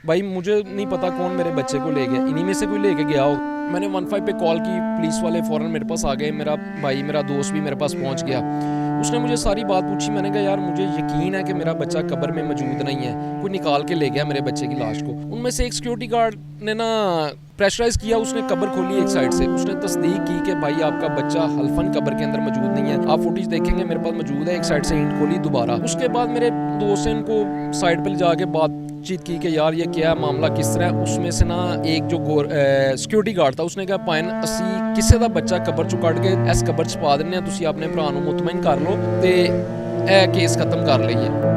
भाई मुझे नहीं पता कौन मेरे बच्चे को ले गया, इन्हीं में से कोई लेके गया हो। मैंने 15 पे कॉल की, पुलिस वाले फ़ौरन मेरे पास आ गए, मेरा भाई मेरा दोस्त भी मेरे पास पहुंच गया। उसने मुझे सारी बात पूछी। मैंने कहा यार मुझे यकीन है कि मेरा बच्चा कब्र में मौजूद नहीं है, कोई निकाल के ले गया मेरे बच्चे की लाश को। उनमें से एक सिक्योरिटी गार्ड ने ना प्रेशराइज़ किया, उसने कब्र खोली एक साइड से, उसने तस्दीक की कि भाई आपका बच्चा हल्फन कब्र के अंदर मौजूद नहीं है, आप फुटेज देखेंगे मेरे पास मौजूद है। एक साइड से ईंट खोली दोबारा। उसके बाद मेरे दोस्त ने इनको साइड पर ले जाके बातचीत की कि यार ये क्या मामला किस तरह है। उसमें से ना एक जो सिक्योरिटी गार्ड था उसने कहा पाइन असी किसी का बच्चा कब्र चो कट के इस कब्र च पा देने, तुसीं अपने भरा नूं मुतमईन कर लो ते ए केस खत्म कर लईए।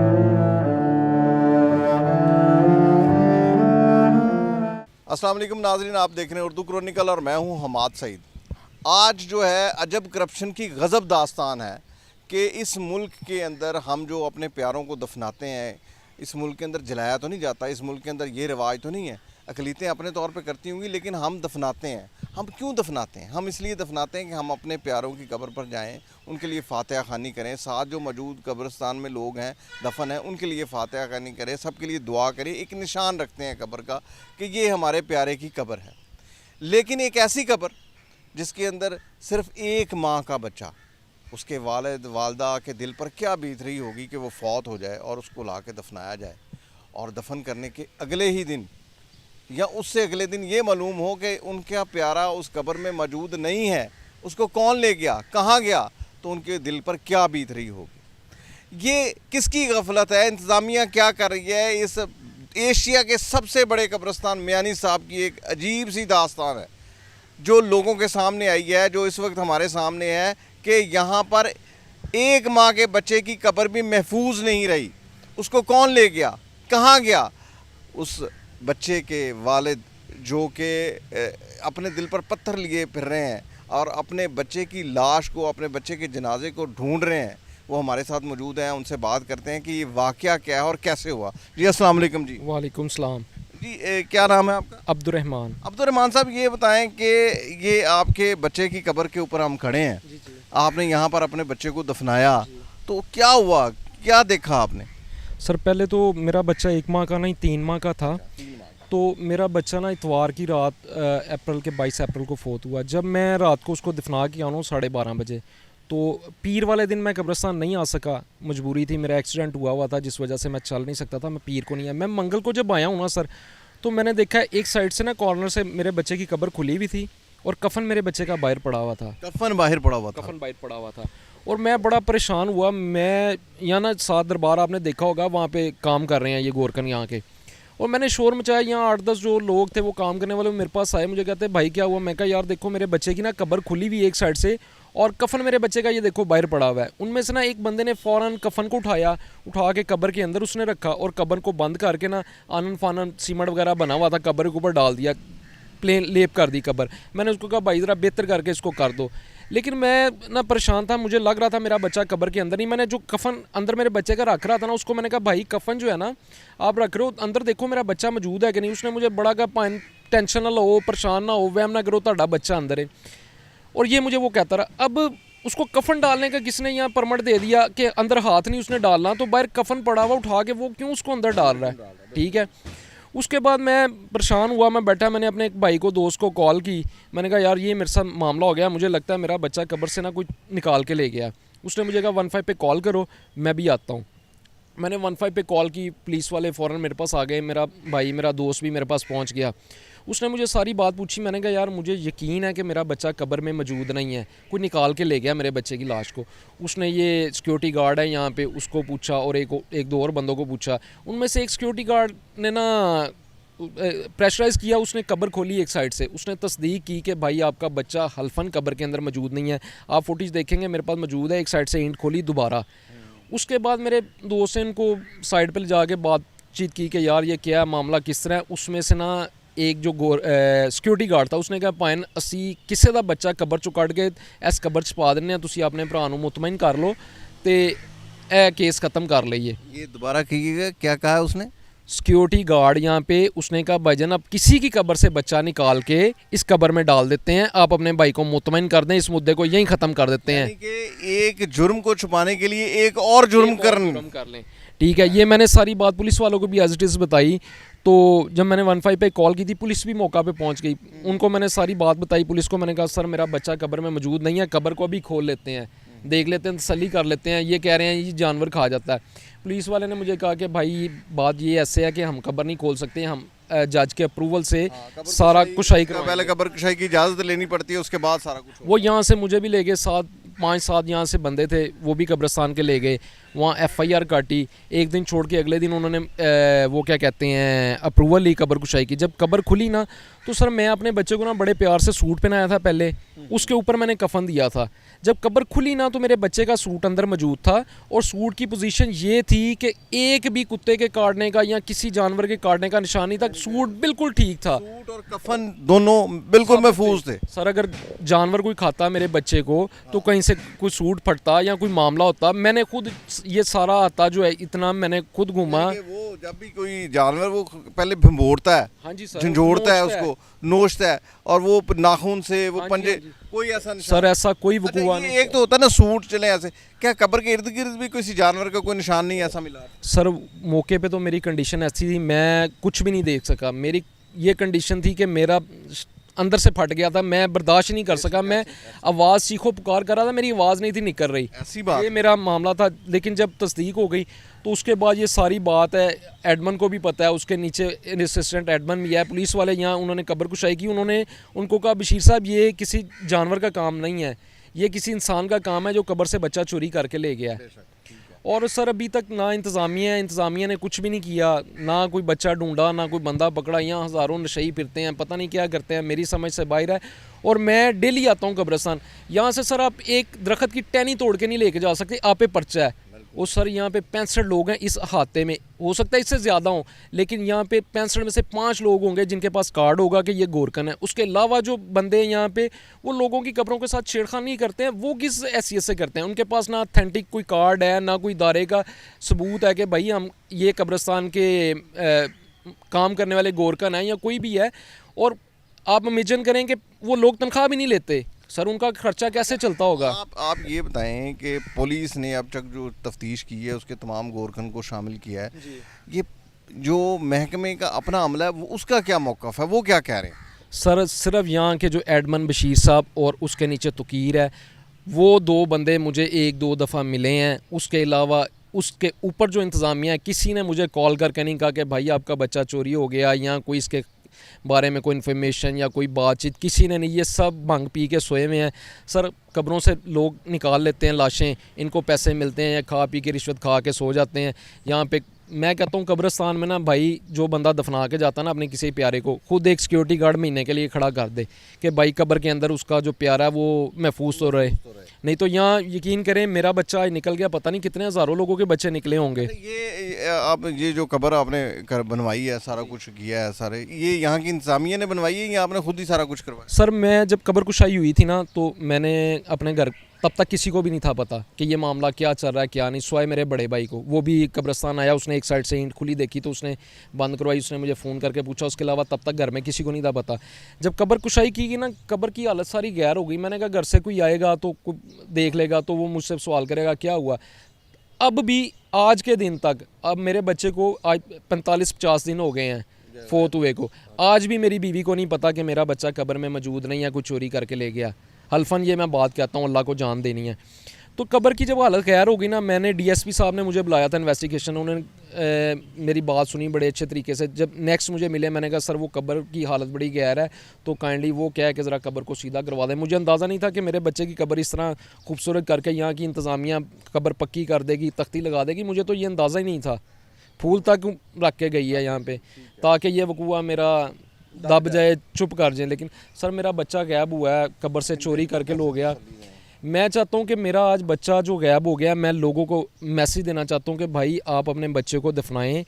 अस्सलाम वालेकुम नाज़रीन, आप देख रहे हैं उर्दू क्रॉनिकल और मैं हूं हमाद सईद। आज जो है अजब करप्शन की गज़ब दास्तान है कि इस मुल्क के अंदर हम जो अपने प्यारों को दफनाते हैं, इस मुल्क के अंदर जलाया तो नहीं जाता, इस मुल्क के अंदर ये रिवाज तो नहीं है। अकलीतें अपने तौर पे करती होंगी, लेकिन हम दफनाते हैं। हम क्यों दफनाते हैं? हम इसलिए दफनाते हैं कि हम अपने प्यारों की कब्र पर जाएं, उनके लिए फातिहा खानी करें, साथ जो मौजूद कब्रिस्तान में लोग हैं दफन हैं उनके लिए फातिहा खानी करें, सबके लिए दुआ करें, एक निशान रखते हैं कब्र का कि ये हमारे प्यारे की कब्र है। लेकिन एक ऐसी कब्र जिसके अंदर सिर्फ़ एक माँ का बच्चा, उसके वालिद वालदा के दिल पर क्या बीत रही होगी कि वो फौत हो जाए और उसको ला के दफनाया जाए, और दफन करने के अगले ही दिन या उससे अगले दिन ये मालूम हो कि उनका प्यारा उस कब्र में मौजूद नहीं है, उसको कौन ले गया, कहाँ गया, तो उनके दिल पर क्या बीत रही होगी। ये किसकी गफलत है? इंतज़ामिया क्या कर रही है? इस एशिया के सबसे बड़े कब्रिस्तान मियानी साहब की एक अजीब सी दास्तान है जो लोगों के सामने आई है, जो इस वक्त हमारे सामने है कि यहाँ पर एक माँ के बच्चे की कब्र भी महफूज नहीं रही। उसको कौन ले गया, कहाँ गया? उस बच्चे के वालिद जो कि अपने दिल पर पत्थर लिए फिर रहे हैं और अपने बच्चे की लाश को, अपने बच्चे के जनाजे को ढूंढ रहे हैं, वो हमारे साथ मौजूद हैं। उनसे बात करते हैं कि ये वाक़या क्या है और कैसे हुआ। जी अस्सलाम वालेकुम। जी वालेकुम सलाम। जी क्या नाम है आपका? अब्दुर्रहमान। अब्दुर्रहमान साहब, ये बताएं कि ये आपके बच्चे की कब्र के ऊपर हम खड़े हैं, आपने यहाँ पर अपने बच्चे को दफनाया, तो क्या हुआ, क्या देखा आपने? सर पहले तो मेरा बच्चा 1 माह का नहीं 3 माह का था। तो मेरा बच्चा ना इतवार की रात अप्रैल के 22 अप्रैल को फोत हुआ। जब मैं रात को उसको दफना के आना 12:30 बजे, तो पीर वाले दिन मैं कब्रिस्तान नहीं आ सका, मजबूरी थी, मेरा एक्सीडेंट हुआ था जिस वजह से मैं चल नहीं सकता था। मैं पीर को नहीं आया। मैं मंगल को जब आया हूँ ना सर, तो मैंने देखा एक साइड से ना कॉर्नर से मेरे बच्चे की कब्र खुली हुई थी और कफन मेरे बच्चे का बाहर पड़ा हुआ था। कफन बाहर पड़ा हुआ था? कफन बाहर पड़ा हुआ था। और मैं बड़ा परेशान हुआ। मैं यहाँ ना सात दरबार आपने देखा होगा, वहाँ पे काम कर रहे हैं ये गोरकन यहाँ के, और मैंने शोर मचाया। यहाँ 8-10 जो लोग थे वो काम करने वाले मेरे पास आए, मुझे कहते भाई क्या हुआ? मैं कहा यार देखो मेरे बच्चे की ना कब्र खुली हुई एक साइड से और कफन मेरे बच्चे का ये देखो बाहर पड़ा हुआ है। उनमें से ना एक बंदे ने फ़ौरन कफन को उठा के कब्र के अंदर उसने रखा और कब्र को बंद करके ना आनन फानन सीमेंट वगैरह बना हुआ था कब्र के ऊपर डाल दिया, प्लेन लेप कर दी कब्र। मैंने उसको कहा भाई ज़रा बेहतर करके इसको कर दो, लेकिन मैं ना परेशान था। मुझे लग रहा था मेरा बच्चा कब्र के अंदर नहीं। मैंने जो कफन अंदर मेरे बच्चे का रख रहा था ना, उसको मैंने कहा भाई कफन जो है ना आप रख रहे हो अंदर, देखो मेरा बच्चा मौजूद है कि नहीं। उसने मुझे बड़ा कहा पाइन टेंशन ना लो, परेशान ना हो, वहम ना करो, ਤੁਹਾਡਾ बच्चा अंदर है। और ये मुझे वो कहता रहा। अब उसको कफन डालने का किसने यहाँ परमिट दे दिया कि अंदर हाथ नहीं उसने डालना, तो बाहर कफन पड़ा हुआ उठा के वो क्यों उसको अंदर डाल रहा है? ठीक है। उसके बाद मैं परेशान हुआ, मैं बैठा, मैंने अपने एक भाई को, दोस्त को कॉल की। मैंने कहा यार ये मेरे साथ मामला हो गया, मुझे लगता है मेरा बच्चा कब्र से ना कोई निकाल के ले गया। उसने मुझे कहा 15 पे कॉल करो, मैं भी आता हूँ। मैंने 15 पे कॉल की, पुलिस वाले फ़ौरन मेरे पास आ गए, मेरा भाई मेरा दोस्त भी मेरे पास पहुँच गया। उसने मुझे सारी बात पूछी। मैंने कहा यार मुझे यकीन है कि मेरा बच्चा कब्र में मौजूद नहीं है, कोई निकाल के ले गया मेरे बच्चे की लाश को। उसने ये सिक्योरिटी गार्ड है यहाँ पे, उसको पूछा और एक दो और बंदों को पूछा। उनमें से एक सिक्योरिटी गार्ड ने ना प्रेशराइज़ किया, उसने कब्र खोली एक साइड से, उसने तस्दीक की कि भाई आपका बच्चा हल्फन कब्र के अंदर मौजूद नहीं है, आप फुटेज देखेंगे मेरे पास मौजूद है। एक साइड से ईंट खोली दोबारा। उसके बाद मेरे दोस्त ने इनको साइड पर ले जाके बातचीत की कि यार ये क्या मामला किस तरह है। उसमें से ना एक जो सिक्योरिटी गार्ड था उसने कहा पाइन असी किसी का बच्चा कब्र चो कट के इस कब्र च पा देने, तुसीं अपने भरा नूं मुतमईन कर लो तो यह केस ख़त्म कर लीए। ये दोबारा कीजिएगा, क्या कहा उसने? सिक्योरिटी गार्ड यहाँ पे उसने कहा भाईजान अब किसी की कब्र से बच्चा निकाल के इस कब्र में डाल देते हैं, आप अपने भाई को मुतमईन कर दें, इस मुद्दे को यहीं ख़त्म कर देते हैं। कि एक जुर्म को छुपाने के लिए एक और जुर्म कर लें। ठीक है। ये मैंने सारी बात पुलिस वालों को भी एज इट इज़ बताई। तो जब मैंने 15 पे कॉल की थी, पुलिस भी मौका पे पहुंच गई। उनको मैंने सारी बात बताई पुलिस को। मैंने कहा सर मेरा बच्चा कब्र में मौजूद नहीं है, कब्र को अभी खोल लेते हैं, देख लेते हैं, तसल्ली कर लेते हैं। ये कह रहे हैं ये जानवर खा जाता है। पुलिस वाले ने मुझे कहा कि भाई बात ये ऐसे है कि हम कब्र नहीं खोल सकते, हम जज के अप्रूवल से सारा कुशाई करवाएंगे। पहले कब्र कुशाई की इजाज़त लेनी पड़ती है, उसके बाद सारा कुछ वो यहाँ से मुझे भी ले गए, 5-7 यहाँ से बंदे थे, वो भी कब्रिस्तान के ले गए। वहाँ FIR काटी, एक दिन छोड़ के अगले दिन उन्होंने वो क्या कहते हैं अप्रूवल ली कब्र कुशाई की। जब कब्र खुली ना तो सर मैं अपने बच्चे को ना बड़े प्यार से सूट पहनाया था पहले, उसके ऊपर मैंने कफन दिया था। जब कब्र खुली ना तो मेरे बच्चे का सूट अंदर मौजूद था, और सूट की पोजीशन ये थी कि एक भी कुत्ते के काटने का या किसी जानवर के काटने का निशान नहीं था। सूट बिल्कुल ठीक था, सूट और कफन दोनों बिल्कुल महफूज थे। सर अगर जानवर कोई खाता मेरे बच्चे को तो कहीं से कोई सूट फटता या कोई मामला होता। मैंने खुद ये सारा आता जो है इतना मैंने खुद घूमा। वो जब भी कोई जानवर वो पहले भिंबोड़ता है, हाँ जी सर, झंझोड़ता है उसको, नोचता है, और वो नाखून से वो हाँ जी, पंजे, हाँ जी। कोई ऐसा निशान सर ऐसा कोई अच्छा, वकूआ ये नहीं। एक तो होता है ना सूट चले ऐसे, क्या कब्र के इर्द गिर्द भी किसी जानवर का कोई निशान नहीं ऐसा मिला? सर मौके पे तो मेरी कंडीशन ऐसी थी, मैं कुछ भी नहीं देख सका। मेरी ये कंडीशन थी कि मेरा अंदर से फट गया था, मैं बर्दाश्त नहीं कर सका। मैं आवाज़ चीखो पुकार कर रहा था, मेरी आवाज़ नहीं थी निकल रही। ऐसी बात ये मेरा मामला था। लेकिन जब तस्दीक हो गई तो उसके बाद ये सारी बात है, एडमन को भी पता है, उसके नीचे असिस्टेंट एडमन भी है, पुलिस वाले यहाँ उन्होंने कब्र कुशाई की। उन्होंने उनको कहा बशीर साहब ये किसी जानवर का काम नहीं है, ये किसी इंसान का काम है जो कब्र से बच्चा चोरी करके ले गया है। और सर अभी तक ना इंतज़ामिया ने कुछ भी नहीं किया, ना कोई बच्चा ढूंढा, ना कोई बंदा पकड़ा। यहाँ हज़ारों नशई फिरते हैं, पता नहीं क्या करते हैं, मेरी समझ से बाहर है। और मैं डेली आता हूँ कब्रिस्तान। यहाँ से सर आप एक दरख्त की टहनी तोड़ के नहीं लेके जा सकते, आप पे पर्चा है। और सर यहाँ पे 65 लोग हैं इस अहाते में, हो सकता है इससे ज़्यादा हों, लेकिन यहाँ पे 65 में से 5 लोग होंगे जिनके पास कार्ड होगा कि ये गोरकन है। उसके अलावा जो बंदे हैं यहाँ पे वो लोगों की कब्रों के साथ छेड़खानी नहीं करते हैं। वो किस हैसियत से करते हैं? उनके पास ना ऑथेंटिक कोई कार्ड है, ना कोई इदारे का सबूत है कि भाई हम ये कब्रिस्तान के काम करने वाले गोरकन हैं या कोई भी है। और आप इमेजिन करें कि वो लोग तनख्वाह भी नहीं लेते, सर उनका खर्चा कैसे चलता होगा? आप ये बताएं कि पुलिस ने अब तक जो तफ्तीश की है उसके तमाम गोरखन को शामिल किया है, ये जो महकमे का अपना अमला है वो उसका क्या मौक़िफ़ है, वो क्या कह रहे हैं? सर सिर्फ यहाँ के जो एडमन बशीर साहब और उसके नीचे तुकीर है, वो 2 बंदे मुझे 1-2 दफ़ा मिले हैं। उसके अलावा उसके ऊपर जो इंतज़ामिया है, किसी ने मुझे कॉल करके नहीं कहा कि भाई आपका बच्चा चोरी हो गया या कोई इसके बारे में कोई इन्फॉर्मेशन या कोई बातचीत, किसी ने नहीं। ये सब भंग पी के सोए हुए हैं। सर कब्रों से लोग निकाल लेते हैं लाशें, इनको पैसे मिलते हैं या खा पी के रिश्वत खा के सो जाते हैं। यहाँ पे मैं कहता हूँ कब्रिस्तान में ना भाई जो बंदा दफना के जाता है ना अपने किसी प्यारे को, खुद एक सिक्योरिटी गार्ड महीने के लिए खड़ा कर दे कि भाई कब्र के अंदर उसका जो प्यारा है वो महफूज तो रहे। नहीं तो यहाँ यकीन करें मेरा बच्चा आज निकल गया, पता नहीं कितने हज़ारों लोगों के बच्चे निकले होंगे। ये आप ये जो कब्र आपने बनवाई है, सारा कुछ किया है, सारे ये यहाँ की इंतज़ामिया ने बनवाई है या आपने खुद ही सारा कुछ करवाया? सर मैं जब कब्र कुशाई हुई थी ना तो मैंने अपने घर, तब तक किसी को भी नहीं था पता कि ये मामला क्या चल रहा है क्या नहीं, सिवाय मेरे बड़े भाई को। वो भी कब्रिस्तान आया, उसने एक साइड से ईंट खुली देखी तो उसने बंद करवाई, उसने मुझे फ़ोन करके पूछा। उसके अलावा तब तक घर में किसी को नहीं था पता। जब कब्र कुशाई की ना, कब्र की हालत सारी गैर हो गई। मैंने कहा घर से कोई आएगा तो कोई देख लेगा तो वो मुझसे सवाल करेगा क्या हुआ। अब भी आज के दिन तक, अब मेरे बच्चे को आज 45-50 दिन हो गए हैं फोत हुए को, आज भी मेरी बीवी को नहीं पता कि मेरा बच्चा कब्र में मौजूद नहीं है, कोई चोरी करके ले गया। हल्फन ये मैं बात कहता हूँ, अल्लाह को जान देनी है। तो कब्र की जब हालत खैर हो गई ना, मैंने DSP साहब ने मुझे बुलाया था इन्वेस्टिगेशन, उन्होंने मेरी बात सुनी बड़े अच्छे तरीके से। जब नेक्स्ट मुझे मिले मैंने कहा सर वो कब्र की हालत बड़ी गैर है, तो काइंडली वो क्या है कि ज़रा कब्र को सीधा करवा दें। मुझे अंदाज़ा नहीं था कि मेरे बच्चे की कब्र इस तरह खूबसूरत करके यहाँ की इंतज़ामिया कब्र पक्की कर देगी, तख्ती लगा देगी। मुझे तो ये अंदाज़ा ही नहीं था। फूल तक रख के गई है यहाँ पे ताकि ये वकूआ मेरा दब जाए, चुप कर जाए। लेकिन सर मेरा बच्चा गायब हुआ है, कब्र से चोरी करके लो गया। मैं चाहता हूँ कि मेरा आज बच्चा जो गायब हो गया, मैं लोगों को मैसेज देना चाहता हूँ कि भाई आप अपने बच्चे को दफनाएं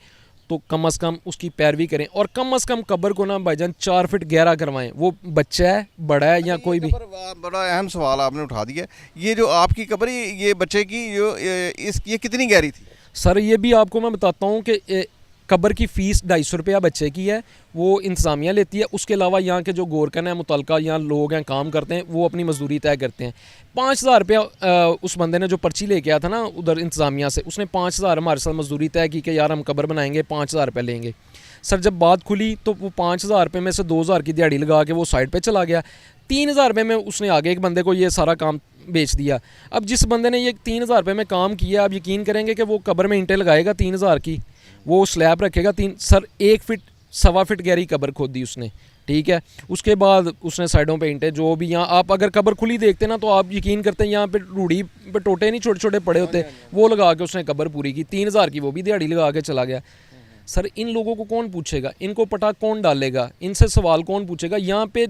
तो कम से कम उसकी पैरवी करें, और कम से कम कब्र को ना भाईजान 4 फीट गहरा करवाएं। वो बच्चा है, बड़ा है या कोई भी। बड़ा अहम सवाल आपने उठा दिया। ये जो आपकी कब्र, ये बच्चे की जो ये कितनी गहरी थी? सर ये भी आपको मैं बताता हूँ कि कब्र की फ़ीस 250 रुपया बच्चे की है, वो इंतज़ामिया लेती है। उसके अलावा यहाँ के जो गोरकन है, मुतलका यहाँ लोग हैं काम करते हैं, वो अपनी मजदूरी तय करते हैं। 5000 रुपया उस बंदे ने जो पर्ची लेके आया था ना उधर इंतज़ामिया से, उसने 5000 हमारे साथ मजदूरी तय की कि यार हम कब्र बनाएंगे, 5000 रुपये लेंगे। सर जब बात खुली तो वो 5,000 रुपये में से 2,000 की दिहाड़ी लगा के वो साइड पे चला गया। 3,000 रुपये में उसने आगे एक बंदे को ये सारा काम बेच दिया। अब जिस बंदे ने ये 3,000 रुपये में काम किया, आप यकीन करेंगे कि वो कब्र में ईंटें लगाएगा 3,000 की, वो स्लैब रखेगा सर 1 फीट 1.25 फीट गहरी कब्र खोद दी उसने, ठीक है। उसके बाद उसने साइडों पे ईंटें जो भी, यहाँ आप अगर कब्र खुली देखते ना तो आप यकीन करते हैं यहाँ पे रूढ़ी पे टोटे नहीं छोटे छोटे पड़े होते, वो लगा के उसने कब्र पूरी की। 3,000 की वो भी दिहाड़ी लगा के चला गया। सर इन लोगों को कौन पूछेगा, इनको पटा कौन डालेगा, इनसे सवाल कौन पूछेगा? यहाँ पे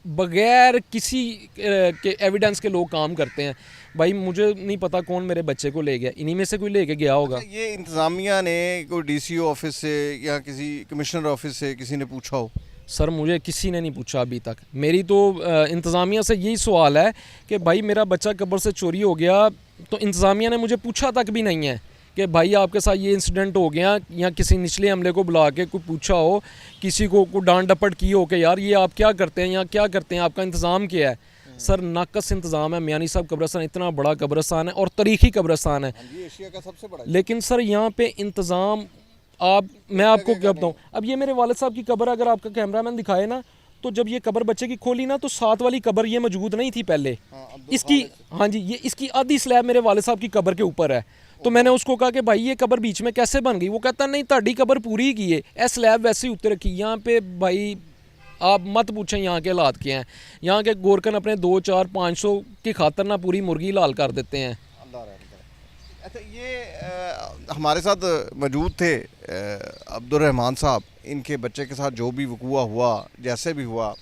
बगैर किसी के एविडेंस के लोग काम करते हैं। भाई मुझे नहीं पता कौन मेरे बच्चे को ले गया, इन्हीं में से कोई लेके गया होगा। ये इंतज़ामिया ने कोई डीसीओ ऑफिस से या किसी कमिश्नर ऑफिस से किसी ने पूछा हो? सर मुझे किसी ने नहीं पूछा अभी तक। मेरी तो इंतज़ामिया से यही सवाल है कि भाई मेरा बच्चा कब्र से चोरी हो गया, तो इंतज़ामिया ने मुझे पूछा तक भी नहीं है कि भाई आपके साथ ये इंसिडेंट हो गया, या किसी निचले हमले को बुला के कोई पूछा हो, किसी को डांट डपट की हो कि यार ये आप क्या करते हैं, यहाँ क्या करते हैं, आपका इंतज़ाम क्या है। सर नाकस इंतज़ाम है। मियानी साहब कब्रिस्तान इतना बड़ा कब्रिस्तान है और तारीखी कब्रिस्तान है, ये एशिया का सबसे बड़ा। लेकिन सर यहाँ पे इंतज़ाम मैं आपको क्या बताऊँ। अब ये मेरे वालिद साहब की कब्र, अगर आपका कैमरामैन दिखाए ना, तो जब ये कब्र बच्चे की खोली ना तो साथ वाली कब्र ये मौजूद नहीं थी पहले। इसकी हाँ जी, ये इसकी आधी स्लैब मेरे वालिद साहब की कब्र के ऊपर है। तो मैंने उसको कहा कि भाई ये कब्र बीच में कैसे बन गई? वो कहता नहीं ताड़ी कब्र पूरी की है, ए स्लैब वैसे ही उत्ते रखी। यहाँ पे भाई आप मत पूछें यहाँ के हालात क्या हैं। यहाँ के गोरकन अपने 2, 4, 500 की खातर ना पूरी मुर्गी लाल कर देते हैं। अच्छा, ये हमारे साथ मौजूद थे अब्दुर्रहमान साहब, इनके बच्चे के साथ जो भी वक़ूआ हुआ, जैसे भी हुआ,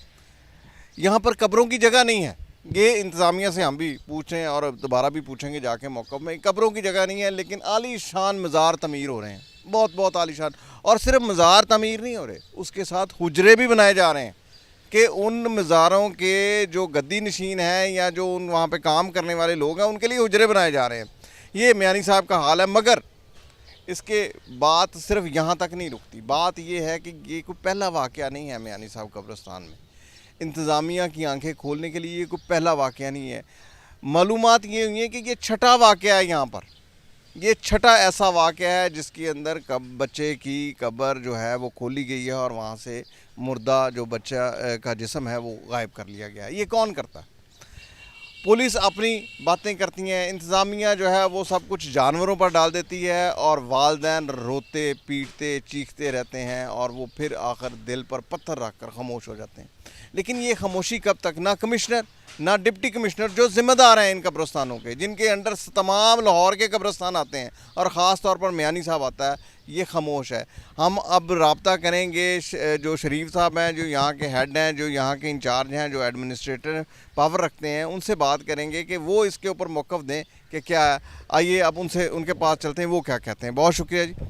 यहाँ पर कब्रों की जगह नहीं है। ये इंतज़ामिया से हम भी पूछें और दोबारा भी पूछेंगे जाके मौक़िफ़ में, कब्रों की जगह नहीं है, लेकिन आलीशान मज़ार तमीर हो रहे हैं, बहुत बहुत आलीशान। और सिर्फ मज़ार तमीर नहीं हो रहे, उसके साथ हुजरे भी बनाए जा रहे हैं कि उन मज़ारों के जो गद्दी नशीन हैं या जो उन वहाँ पे काम करने वाले लोग हैं उनके लिए हुजरे बनाए जा रहे हैं। ये मियानी साहब का हाल है। मगर इसके बात सिर्फ यहाँ तक नहीं रुकती। बात ये है कि ये कोई पहला वाक़या नहीं है मियानी साहब कब्रिस्तान में। इंतज़ामिया की आंखें खोलने के लिए ये कोई पहला वाक़या नहीं है। मालूमात ये हुई है कि ये छठा वाक़या है यहाँ पर। ये छठा ऐसा वाक़या है जिसके अंदर बच्चे की कब्र जो है वो खोली गई है और वहाँ से मुर्दा जो बच्चा का जिस्म है वो गायब कर लिया गया है। ये कौन करता है? पुलिस अपनी बातें करती हैं, इंतज़ामिया जो है वो सब कुछ जानवरों पर डाल देती है और वालिदैन रोते पीटते चीखते रहते हैं और वो फिर आकर दिल पर पत्थर रख कर खामोश हो जाते हैं। लेकिन ये खामोशी कब तक? ना कमिश्नर ना डिप्टी कमिश्नर जो ज़िम्मेदार हैं इन कब्रिस्तानों के, जिनके अंडर तमाम लाहौर के कब्रिस्तान आते हैं और ख़ास तौर पर मियानी साहब आता है, ये खामोश है। हम अब रब्ता करेंगे जो शरीफ साहब हैं, जो यहाँ के हेड हैं, जो यहाँ के इंचार्ज हैं, जो एडमिनिस्ट्रेटर पावर रखते हैं, उनसे बात करेंगे कि वो इसके ऊपर मौक़िफ़ दें कि क्या है। आइए अब उनसे उनके पास चलते हैं, वो क्या कहते हैं। बहुत शुक्रिया जी।